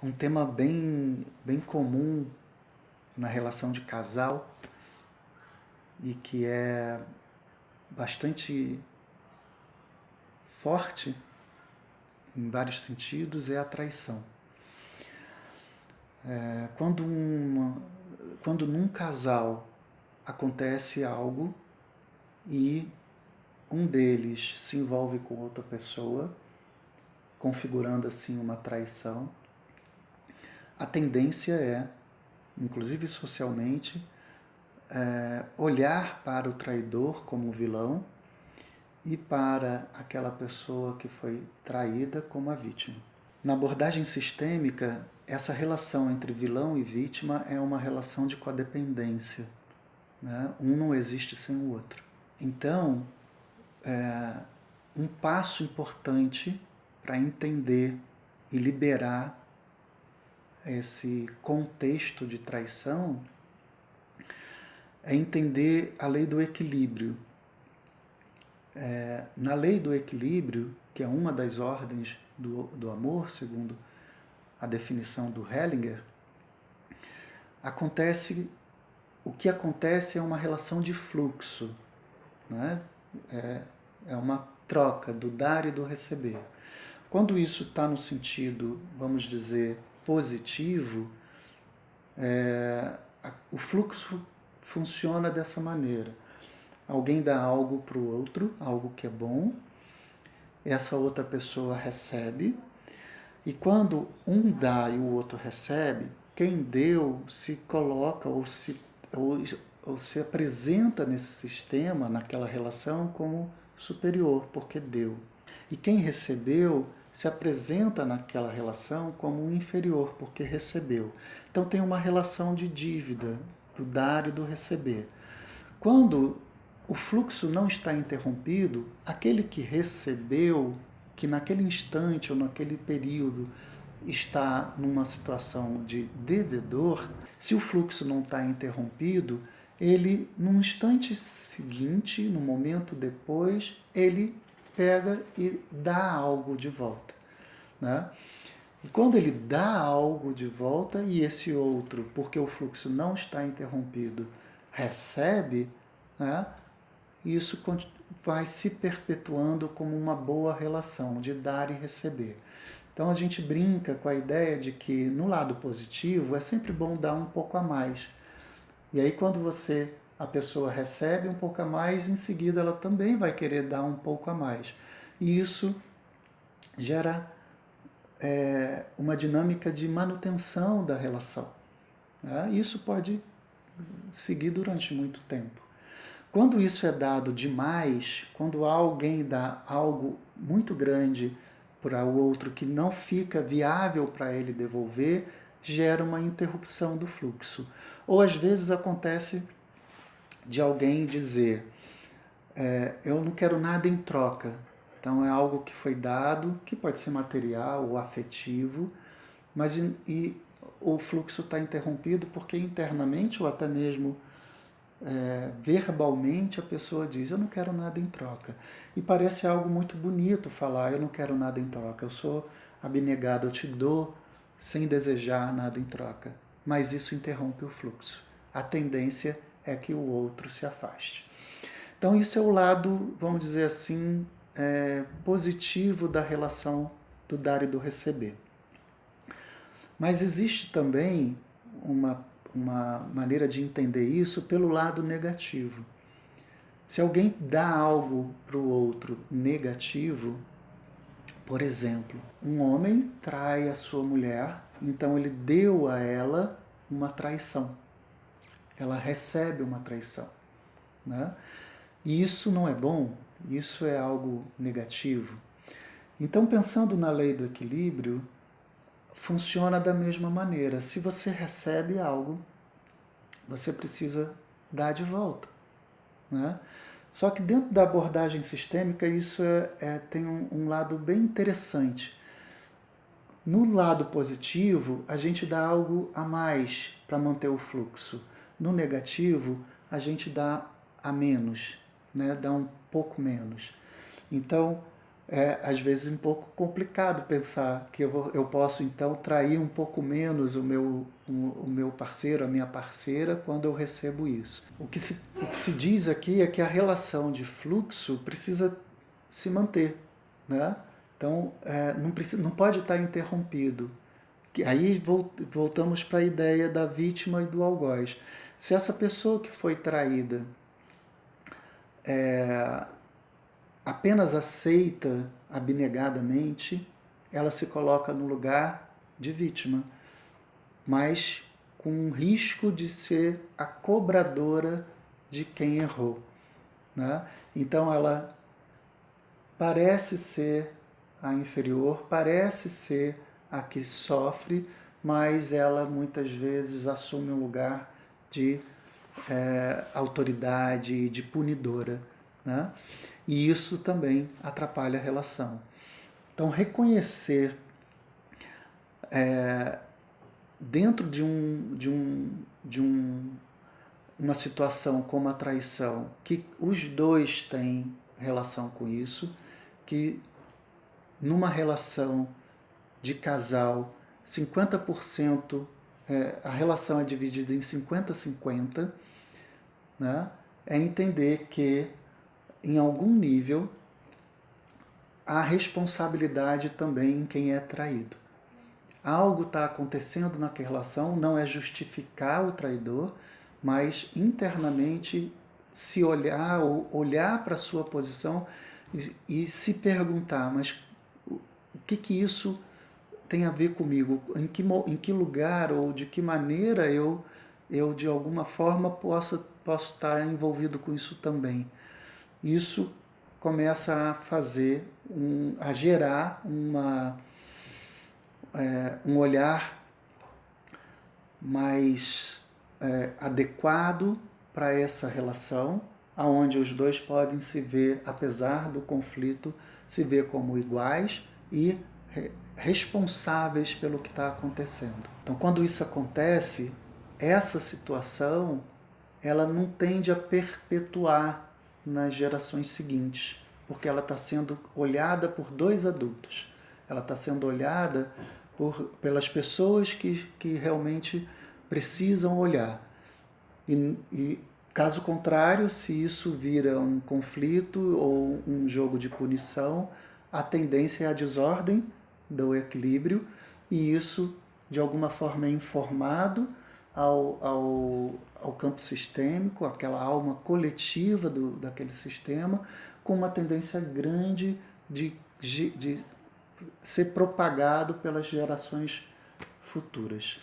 Um tema bem comum na relação de casal e que é bastante forte em vários sentidos é a traição. Quando num casal acontece algo e um deles se envolve com outra pessoa, configurando assim uma traição, a tendência é, inclusive socialmente, olhar para o traidor como vilão e para aquela pessoa que foi traída como a vítima. Na abordagem sistêmica, essa relação entre vilão e vítima é uma relação de codependência, né? Um não existe sem o outro. Então, um passo importante para entender e liberar esse contexto de traição é entender a lei do equilíbrio. Na lei do equilíbrio, que é uma das ordens do amor, segundo a definição do Hellinger, o que acontece é uma relação de fluxo, né? É uma troca do dar e do receber. Quando isso está no sentido, vamos dizer, positivo, o fluxo funciona dessa maneira. Alguém dá algo para o outro, algo que é bom, essa outra pessoa recebe, e quando um dá e o outro recebe, quem deu se coloca ou se apresenta nesse sistema, naquela relação, como superior, porque deu. E quem recebeu se apresenta naquela relação como inferior, porque recebeu. Então tem uma relação de dívida, do dar e do receber. Quando o fluxo não está interrompido, aquele que recebeu, que naquele instante ou naquele período está numa situação de devedor, se o fluxo não está interrompido, ele, num instante seguinte, no momento depois, ele pega e dá algo de volta, né? E quando ele dá algo de volta e esse outro, porque o fluxo não está interrompido, recebe, né? Isso vai se perpetuando como uma boa relação de dar e receber. Então a gente brinca com a ideia de que no lado positivo é sempre bom dar um pouco a mais. E aí quando a pessoa recebe um pouco a mais, em seguida ela também vai querer dar um pouco a mais. E isso gera uma dinâmica de manutenção da relação, né? Isso pode seguir durante muito tempo. Quando isso é dado demais, quando alguém dá algo muito grande para o outro que não fica viável para ele devolver, gera uma interrupção do fluxo. Ou às vezes acontece de alguém dizer, eu não quero nada em troca. Então é algo que foi dado, que pode ser material ou afetivo, mas o fluxo está interrompido porque internamente ou até mesmo verbalmente a pessoa diz, eu não quero nada em troca. E parece algo muito bonito falar, eu não quero nada em troca, eu sou abnegado, eu te dou sem desejar nada em troca. Mas isso interrompe o fluxo. A tendência é que o outro se afaste. Então isso é o lado, vamos dizer assim, positivo da relação do dar e do receber. Mas existe também uma maneira de entender isso pelo lado negativo. Se alguém dá algo para o outro negativo, por exemplo, um homem trai a sua mulher, então ele deu a ela uma traição. Ela recebe uma traição, né? E isso não é bom, isso é algo negativo. Então, pensando na lei do equilíbrio, funciona da mesma maneira. Se você recebe algo, você precisa dar de volta, né? Só que dentro da abordagem sistêmica isso tem um lado bem interessante. No lado positivo, a gente dá algo a mais para manter o fluxo. No negativo, a gente dá a menos, né? Dá um pouco menos. Então, é às vezes um pouco complicado pensar que eu posso então trair um pouco menos o meu parceiro, a minha parceira, quando eu recebo isso. O que se diz aqui é que a relação de fluxo precisa se manter, né? Então, não pode estar interrompido. Aí voltamos para a ideia da vítima e do algoz. Se essa pessoa que foi traída apenas aceita abnegadamente, ela se coloca no lugar de vítima, mas com um risco de ser a cobradora de quem errou, né? Então ela parece ser a inferior, parece ser a que sofre, mas ela muitas vezes assume um lugar de autoridade, de punidora, né? E isso também atrapalha a relação. Então, reconhecer dentro uma situação como a traição, que os dois têm relação com isso, que numa relação de casal, 50%, a relação é dividida em 50-50, né? É entender que, em algum nível, há responsabilidade também em quem é traído. Algo está acontecendo naquela relação, não é justificar o traidor, mas internamente se olhar, ou olhar para a sua posição e se perguntar, mas o que isso tem a ver comigo? Em que lugar ou de que maneira eu de alguma forma posso estar envolvido com isso também? Isso começa a a gerar um olhar mais adequado para essa relação, aonde os dois podem se ver, apesar do conflito, se ver como iguais e responsáveis pelo que está acontecendo. Então, quando isso acontece, essa situação ela não tende a perpetuar nas gerações seguintes, porque ela está sendo olhada por dois adultos. Ela está sendo olhada pelas pessoas que realmente precisam olhar. E caso contrário, se isso vira um conflito ou um jogo de punição, a tendência é a desordem do equilíbrio, e isso de alguma forma é informado ao campo sistêmico, aquela alma coletiva daquele sistema, com uma tendência grande de ser propagado pelas gerações futuras.